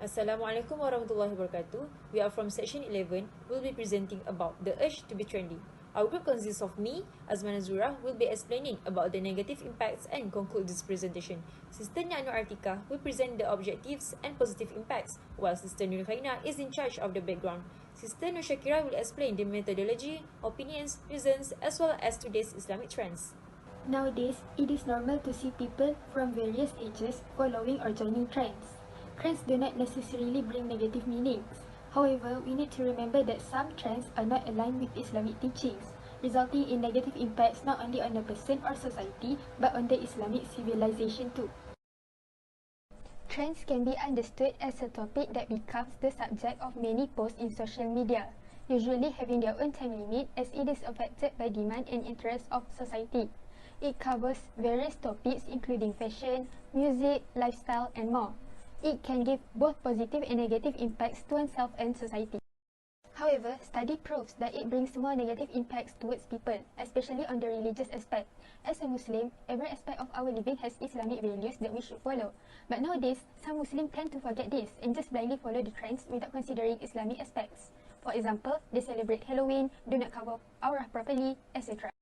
Assalamualaikum warahmatullahi wabarakatuh. We are from section 11. We'll be presenting about the urge to be trendy. Our group consists of me, Azma Nazurah, will be explaining about the negative impacts and conclude this presentation. Sister Nyak Atiqah will present the objectives and positive impacts, while Sister Nurin Khairina is in charge of the background. Sister Nursyakirah will explain the methodology, opinions, reasons, as well as today's Islamic trends. Nowadays, it is normal to see people from various ages following or joining trends. Trends do not necessarily bring negative meanings. However, we need to remember that some trends are not aligned with Islamic teachings, resulting in negative impacts not only on a person or society, but on the Islamic civilization too. Trends can be understood as a topic that becomes the subject of many posts in social media, usually having their own time limit as it is affected by demand and interest of society. It covers various topics including fashion, music, lifestyle, and more. It can give both positive and negative impacts to oneself and society. However, study proves that it brings more negative impacts towards people, especially on the religious aspect. As a Muslim, every aspect of our living has Islamic values that we should follow. But nowadays, some Muslims tend to forget this and just blindly follow the trends without considering Islamic aspects. For example, they celebrate Halloween, do not cover aurah properly, etc.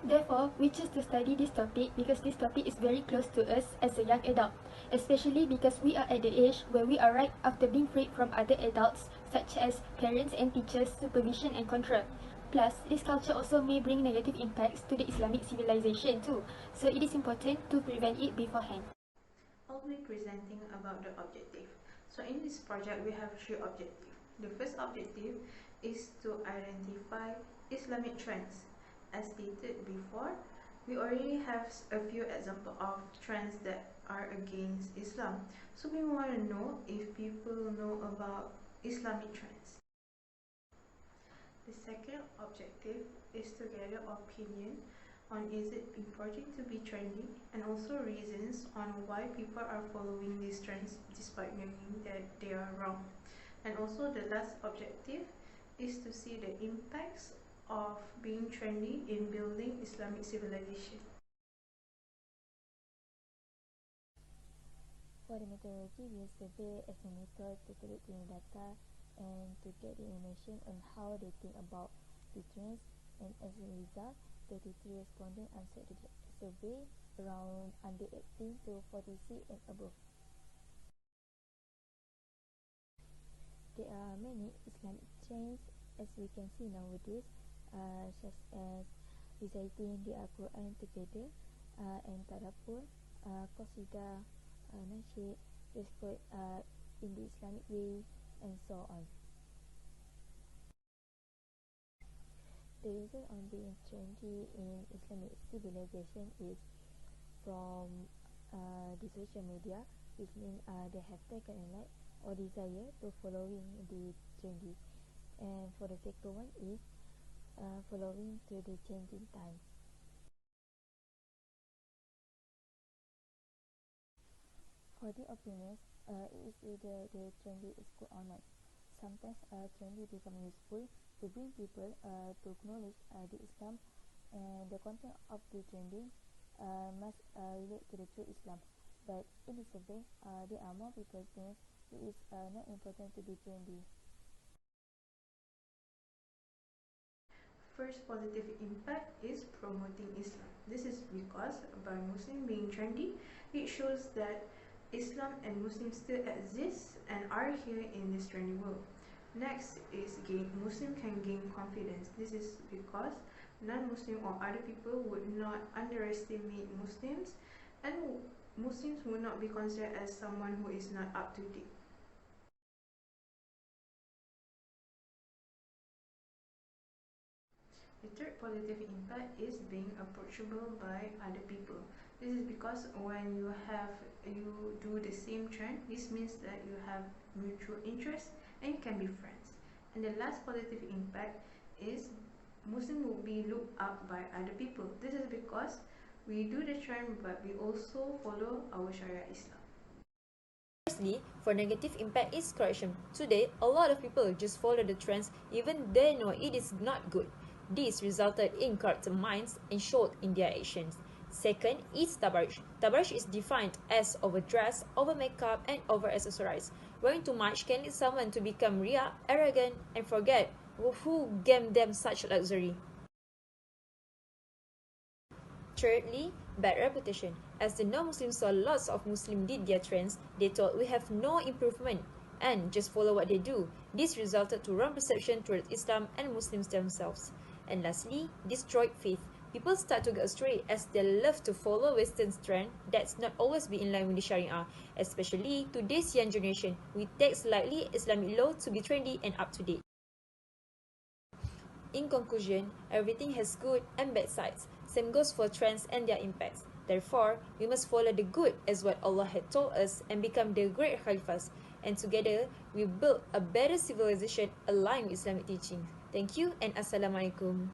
Therefore, we choose to study this topic because this topic is very close to us as a young adult, especially because we are at the age where we are right after being freed from other adults such as parents and teachers' supervision and control. Plus, this culture also may bring negative impacts to the Islamic civilization too, so it is important to prevent it beforehand. I'll be presenting about the objective. So in this project, we have three objectives. The first objective is to identify Islamic trends. As stated before, we already have a few examples of trends that are against Islam. So we want to know if people know about Islamic trends. The second objective is to gather opinion on is it important to be trendy, and also reasons on why people are following these trends despite knowing that they are wrong. And also the last objective is to see the impacts of being trendy in building Islamic civilization. For the methodology, we use survey as a method to collect the data and to get the information on how they think about the trends, and as a result, 33 respondents answered the survey, around under 18 to 46 and above. There are many Islamic trends as we can see nowadays, such as reciting the Al-Quran together, and tadabbur, qasidah, nasir, dress code in the Islamic way, and so on. The result on being trendy in Islamic civilization is from the social media, which means they have taken a like or desire to following the trendy. And for the second one is following to the changing times. For the opinions, it is either the trendy is good or not. Sometimes trendy become useful to bring people to acknowledge the Islam, and the content of the trending must relate to the true Islam. But in the survey, there are more people think it is not important to be trendy. First positive impact is promoting Islam. This is because by Muslim being trendy, it shows that Islam and Muslims still exist and are here in this trendy world. Next is Muslim can gain confidence. This is because non-Muslim or other people would not underestimate Muslims, and Muslims would not be considered as someone who is not up to date. The third positive impact is being approachable by other people. This is because when you do the same trend, this means that you have mutual interest and you can be friends. And the last positive impact is Muslim will be looked up by other people. This is because we do the trend, but we also follow our Sharia Islam. Firstly, for negative impact is correction. Today, a lot of people just follow the trends even they know it is not good. This resulted in corrupted minds and showed in their actions. Second is tabarruj. Tabarruj is defined as overdress, over makeup, and over accessorize. Wearing too much can lead someone to become riya, arrogant, and forget who gave them such luxury. Thirdly, bad reputation. As the non-Muslims saw lots of Muslims did their trends, they thought we have no improvement and just follow what they do. This resulted to wrong perception towards Islam and Muslims themselves. And lastly, destroyed faith. People start to get astray as they love to follow Western trend that's not always be in line with the Sharia, especially today's young generation. We take slightly Islamic law to be trendy and up to date. In conclusion, everything has good and bad sides. Same goes for trends and their impacts. Therefore, we must follow the good as what Allah had told us and become the great Khalifas. And together, we build a better civilization aligned with Islamic teaching. Thank you and Assalamualaikum.